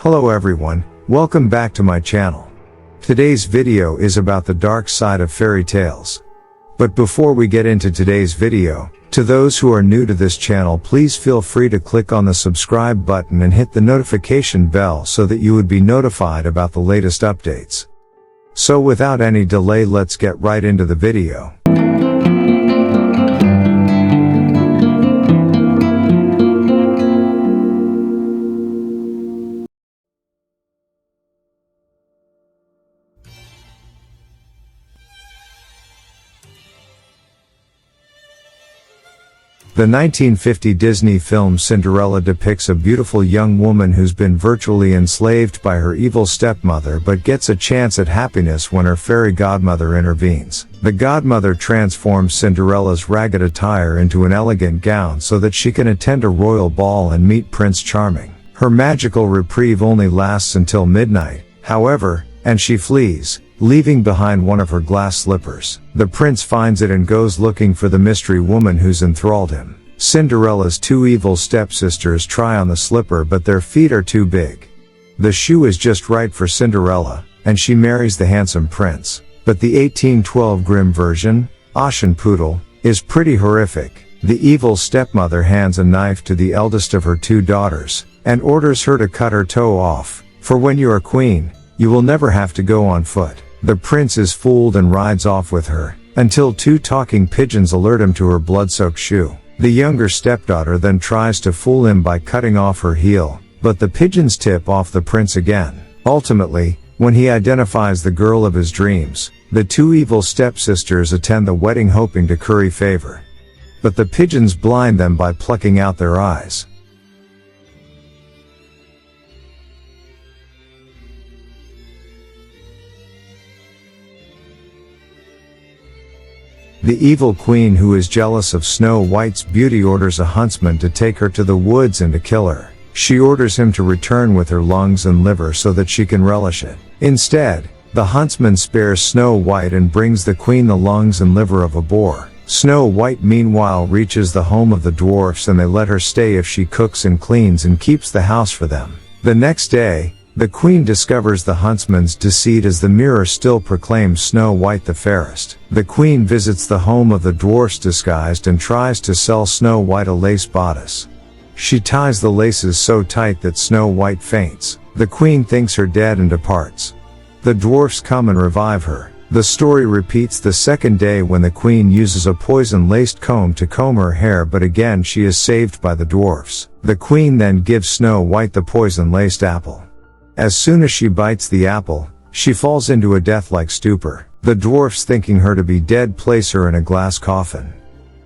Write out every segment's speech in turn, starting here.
Hello everyone, welcome back to my channel. Today's video is about the dark side of fairy tales. But before we get into today's video, to those who are new to this channel, please feel free to click on the subscribe button and hit the notification bell so that you would be notified about the latest updates. So without any delay, let's get right into the video. The 1950 Disney film Cinderella depicts a beautiful young woman who's been virtually enslaved by her evil stepmother but gets a chance at happiness when her fairy godmother intervenes. The godmother transforms Cinderella's ragged attire into an elegant gown so that she can attend a royal ball and meet Prince Charming. Her magical reprieve only lasts until midnight, however, and she flees, leaving behind one of her glass slippers. The prince finds it and goes looking for the mystery woman who's enthralled him. Cinderella's two evil stepsisters try on the slipper, but their feet are too big. The shoe is just right for Cinderella, and she marries the handsome prince. But the 1812 Grimm version, Aschenputtel, is pretty horrific. The evil stepmother hands a knife to the eldest of her two daughters, and orders her to cut her toe off, for when you are queen, you will never have to go on foot. The prince is fooled and rides off with her, until two talking pigeons alert him to her blood-soaked shoe. The younger stepdaughter then tries to fool him by cutting off her heel, but the pigeons tip off the prince again. Ultimately, when he identifies the girl of his dreams, the two evil stepsisters attend the wedding hoping to curry favor. But the pigeons blind them by plucking out their eyes. The evil queen, who is jealous of Snow White's beauty, orders a huntsman to take her to the woods and to kill her. She orders him to return with her lungs and liver so that she can relish it. Instead, the huntsman spares Snow White and brings the queen the lungs and liver of a boar. Snow White meanwhile reaches the home of the dwarfs, and they let her stay if she cooks and cleans and keeps the house for them. The next day, the queen discovers the huntsman's deceit as the mirror still proclaims Snow White the fairest. The queen visits the home of the dwarfs disguised and tries to sell Snow White a lace bodice. She ties the laces so tight that Snow White faints. The queen thinks her dead and departs. The dwarfs come and revive her. The story repeats the second day when the queen uses a poison-laced comb to comb her hair, but again she is saved by the dwarfs. The queen then gives Snow White the poison-laced apple. As soon as she bites the apple, she falls into a death-like stupor. The dwarfs, thinking her to be dead, place her in a glass coffin.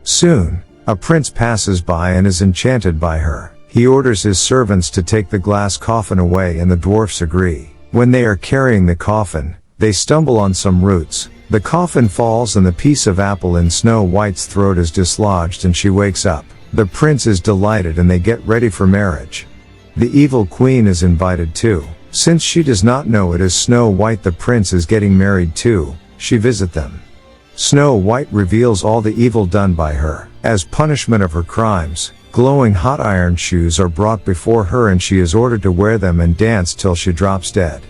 Soon, a prince passes by and is enchanted by her. He orders his servants to take the glass coffin away, and the dwarfs agree. When they are carrying the coffin, they stumble on some roots. The coffin falls and the piece of apple in Snow White's throat is dislodged and she wakes up. The prince is delighted and they get ready for marriage. The evil queen is invited too. Since she does not know it is Snow White the prince is getting married to, she visits them. Snow White reveals all the evil done by her. As punishment of her crimes, glowing hot iron shoes are brought before her and she is ordered to wear them and dance till she drops dead.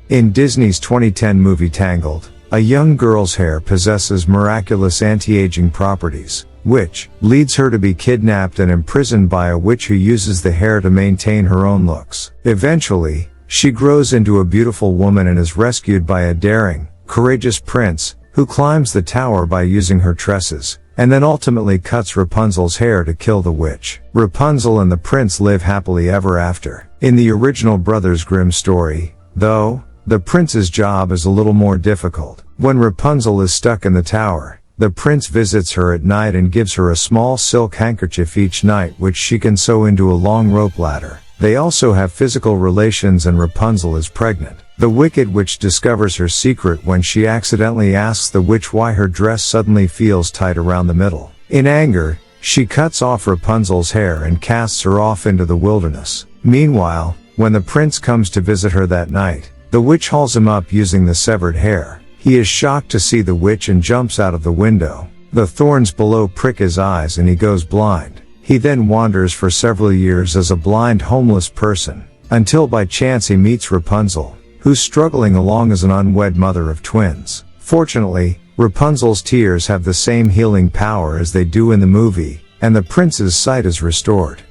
In Disney's 2010 movie Tangled, a young girl's hair possesses miraculous anti-aging properties, which leads her to be kidnapped and imprisoned by a witch who uses the hair to maintain her own looks. Eventually, she grows into a beautiful woman and is rescued by a daring, courageous prince, who climbs the tower by using her tresses, and then ultimately cuts Rapunzel's hair to kill the witch. Rapunzel and the prince live happily ever after. In the original Brothers Grimm story, though, the prince's job is a little more difficult. When Rapunzel is stuck in the tower, the prince visits her at night and gives her a small silk handkerchief each night, which she can sew into a long rope ladder. They also have physical relations and Rapunzel is pregnant. The wicked witch discovers her secret when she accidentally asks the witch why her dress suddenly feels tight around the middle. In anger, she cuts off Rapunzel's hair and casts her off into the wilderness. Meanwhile, when the prince comes to visit her that night, the witch hauls him up using the severed hair. He is shocked to see the witch and jumps out of the window. The thorns below prick his eyes and he goes blind. He then wanders for several years as a blind homeless person, until by chance he meets Rapunzel, who's struggling along as an unwed mother of twins. Fortunately, Rapunzel's tears have the same healing power as they do in the movie, and the prince's sight is restored.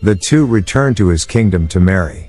The two return to his kingdom to marry.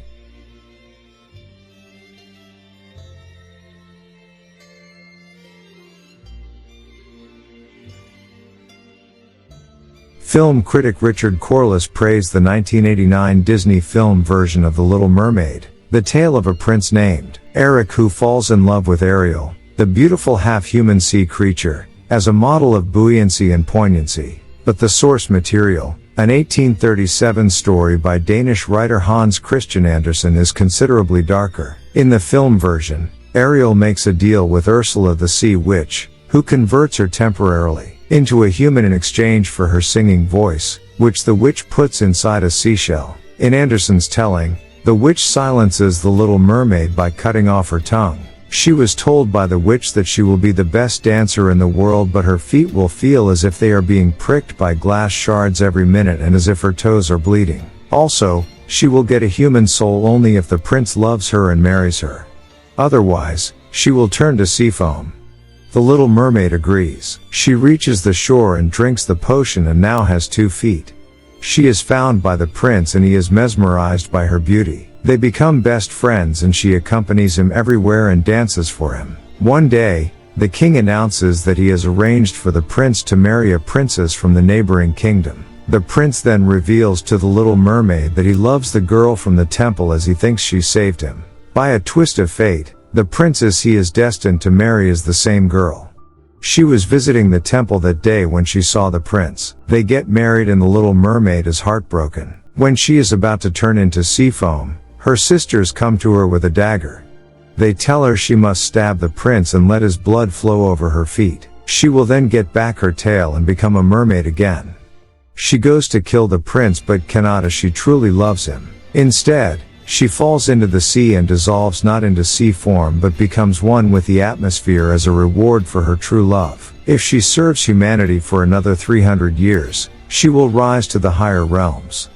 Film critic Richard Corliss praised the 1989 Disney film version of The Little Mermaid, the tale of a prince named Eric who falls in love with Ariel, the beautiful half-human sea creature, as a model of buoyancy and poignancy. But the source material, an 1837 story by Danish writer Hans Christian Andersen, is considerably darker. In the film version, Ariel makes a deal with Ursula the Sea Witch, who converts her temporarily into a human in exchange for her singing voice, which the witch puts inside a seashell. In Andersen's telling, the witch silences the Little Mermaid by cutting off her tongue. She was told by the witch that she will be the best dancer in the world, but her feet will feel as if they are being pricked by glass shards every minute and as if her toes are bleeding. Also, she will get a human soul only if the prince loves her and marries her. Otherwise, she will turn to sea foam. The Little Mermaid agrees. She reaches the shore and drinks the potion and now has 2 feet. She is found by the prince and he is mesmerized by her beauty. They become best friends and she accompanies him everywhere and dances for him. One day, the king announces that he has arranged for the prince to marry a princess from the neighboring kingdom. The prince then reveals to the Little Mermaid that he loves the girl from the temple as he thinks she saved him. By a twist of fate, the princess he is destined to marry is the same girl. She was visiting the temple that day when she saw the prince. They get married and the Little Mermaid is heartbroken. When she is about to turn into sea foam, her sisters come to her with a dagger. They tell her she must stab the prince and let his blood flow over her feet. She will then get back her tail and become a mermaid again. She goes to kill the prince but cannot as she truly loves him. Instead, she falls into the sea and dissolves not into sea form but becomes one with the atmosphere as a reward for her true love. If she serves humanity for another 300 years, she will rise to the higher realms.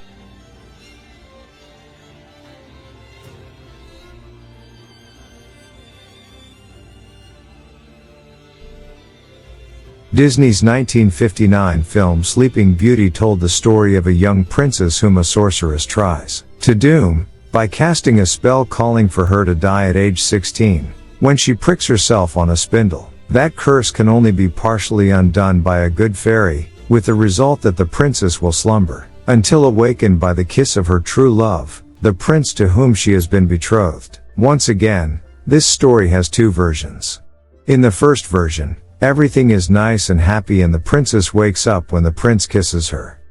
Disney's 1959 film Sleeping Beauty told the story of a young princess whom a sorceress tries to doom by casting a spell calling for her to die at age 16, when she pricks herself on a spindle. That curse can only be partially undone by a good fairy, with the result that the princess will slumber until awakened by the kiss of her true love, the prince to whom she has been betrothed. Once again, this story has 2 versions. In the first version, everything is nice and happy and the princess wakes up when the prince kisses her.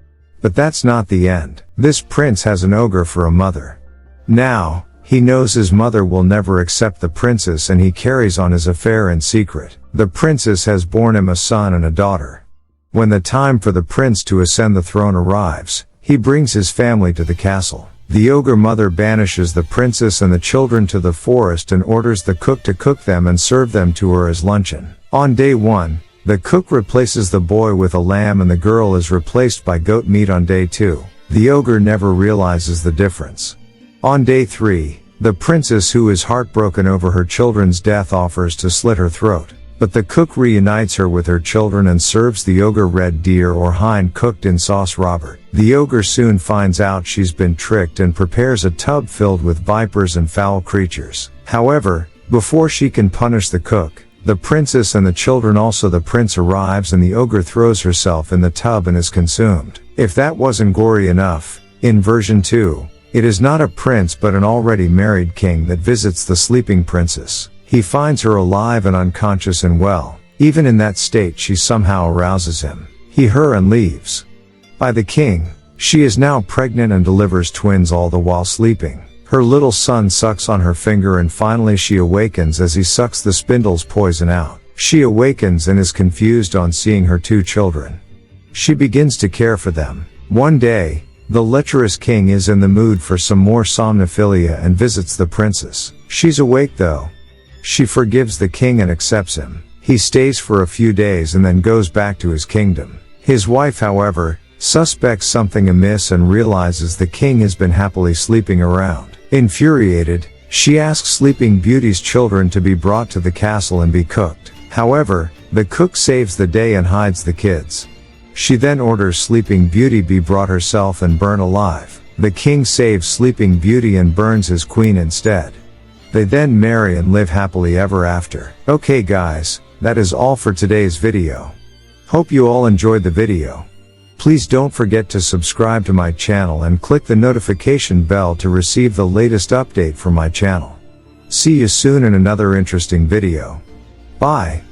But that's not the end. This prince has an ogre for a mother. Now, he knows his mother will never accept the princess and he carries on his affair in secret. The princess has borne him a son and a daughter. When the time for the prince to ascend the throne arrives, he brings his family to the castle. The ogre mother banishes the princess and the children to the forest and orders the cook to cook them and serve them to her as luncheon. On day 1, the cook replaces the boy with a lamb and the girl is replaced by goat meat on day 2. The ogre never realizes the difference. On day 3, the princess who is heartbroken over her children's death offers to slit her throat. But the cook reunites her with her children and serves the ogre red deer or hind cooked in sauce Robert. The ogre soon finds out she's been tricked and prepares a tub filled with vipers and foul creatures. However, before she can punish the cook, the princess and the children also the prince arrives and the ogre throws herself in the tub and is consumed. If that wasn't gory enough, in version 2, it is not a prince but an already married king that visits the sleeping princess. He finds her alive and unconscious and well. Even in that state she somehow arouses him. He her and leaves. By the king, she is now pregnant and delivers twins all the while sleeping. Her little son sucks on her finger and finally she awakens as he sucks the spindle's poison out. She awakens and is confused on seeing her 2 children. She begins to care for them. One day, the lecherous king is in the mood for some more somnophilia and visits the princess. She's awake though. She forgives the king and accepts him. He stays for a few days and then goes back to his kingdom. His wife, however, suspects something amiss and realizes the king has been happily sleeping around. Infuriated, she asks Sleeping Beauty's children to be brought to the castle and be cooked. However, the cook saves the day and hides the kids. She then orders Sleeping Beauty be brought herself and burned alive. The king saves Sleeping Beauty and burns his queen instead. They then marry and live happily ever after. Okay guys, that is all for today's video. Hope you all enjoyed the video. Please don't forget to subscribe to my channel and click the notification bell to receive the latest update from my channel. See you soon in another interesting video. Bye.